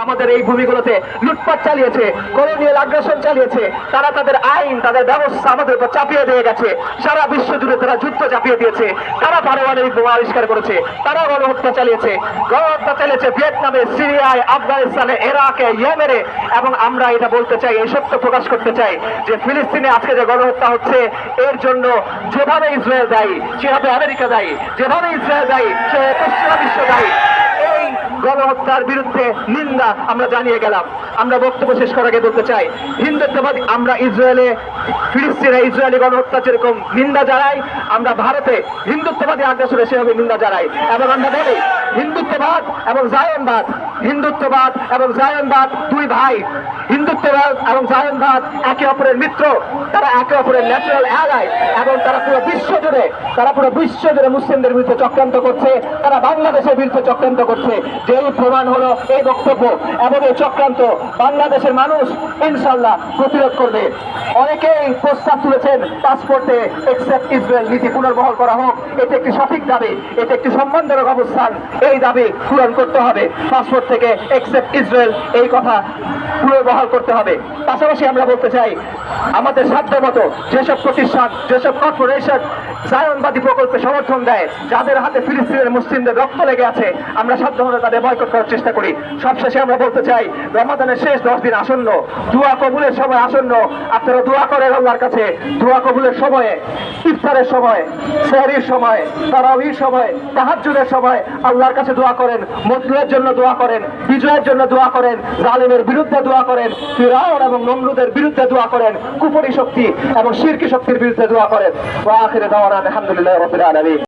আমাদের এই ভূমিগুলোতে লুটপাট চালিয়েছে, কলোনিয়াল আগ্রাসন চালিয়েছে, তারা তাদের আইন তাদের ব্যবস্থা আমাদের উপর চাপিয়ে দিয়ে গেছে। সারা বিশ্ব জুড়ে তারা যুদ্ধ চাপিয়ে দিয়েছে, তারা পারমাণবিক বোমা আবিষ্কার করেছে, তারা গণহত্যা চালিয়েছে, ভিয়েতনামে, সিরিয়ায়, আফগানিস্তানে, ইরাকে, ইয়েমেনে। এবং আমরা এটা বলতে চাই, এই সত্য প্রকাশ করতে চাই যে ফিলিস্তিনে আজকে যে গণহত্যা হচ্ছে এর জন্য যেভাবে ইসরায়েল দায়ী সেভাবে আমেরিকা দায়ী, যেভাবে ইসরায়েল দায়ী সে পশ্চিমা বিশ্ব দায়ী। এই গণহত্যার বিরুদ্ধে নিন্দা আমরা জানিয়ে গেলাম। আমরা বক্তব্য শেষ করার আগে বলতে চাই, হিন্দুত্ববাদী আমরা ফিলিস্তিনে ইসরায়েলি গণহত্যা যেরকম নিন্দা জানাই, আমরা ভারতে হিন্দুত্ববাদী আগ্রাসনে সেভাবে নিন্দা জানাই। এবং আমরা বলি হিন্দুত্ববাদ এবং জায়নবাদ দুই ভাই। হিন্দুত্ববাদ এবং জায়নবাদ একে অপরের মিত্র, তারা একে অপরের ন্যাচারাল অ্যালাই। এবং তারা পুরো বিশ্ব জুড়ে মুসলিমদের বিরুদ্ধে চক্রান্ত করছে, তারা বাংলাদেশের বিরুদ্ধে চক্রান্ত করছে। যেই প্রমাণ হলো এই বক্তব্য এবং এই চক্রান্ত বাংলাদেশের মানুষ ইনশাল্লাহ প্রতিরোধ করবে। অনেকেই প্রস্তাব তুলেছেন পাসপোর্টে এক্সেপ্ট ইসরায়েল নীতি পুনর্বহাল করা হোক। এটি একটি সঠিক দাবি, এটি একটি সম্মানজনক অবস্থান। এই দাবি পূরণ করতে হবে, পাসপোর্ট থেকে এক্সেপ্ট ইসরায়েল এই কথা পুনর্বহাল করতে হবে। পাশাপাশি আমরা বলতে চাই, আমাদের সাধ্যমতো যেসব প্রতিষ্ঠান, যেসব কর্পোরেশন জায়নবাদী প্রকল্পে সমর্থন দেয়, যাদের হাতে ফিলিস্তিনের মুসলিমদের রক্ত লেগে আছে, আমরা সাধ্যমতো তাদের বয়কট করার চেষ্টা করি। সবশেষে আমরা বলতে চাই, রমাদানের শেষ 10 দিন আসন্ন, দোয়া কবুলের সময় আসন্ন। আপনারা দোয়া করেন আল্লাহর কাছে। দোয়া কবুলের সময়ে, ইফতারের সময়, সেহরির সময়, তারাবির সময়, তাহাজ্জুদের সময় আল্লাহর কাছে দোয়া করেন, মজলুমের জন্য দোয়া করেন, বিজয়ের জন্য দোয়া করেন, জালিমের বিরুদ্ধে দোয়া করেন, ফিরআউন এবং নমরুদের বিরুদ্ধে দোয়া করেন, কুফরি শক্তি এবং শিরকি শক্তির বিরুদ্ধে দোয়া করেন। ওয়া আখিরু দাওয়ানা আলহামদুলিল্লাহি রাব্বিল আলামিন।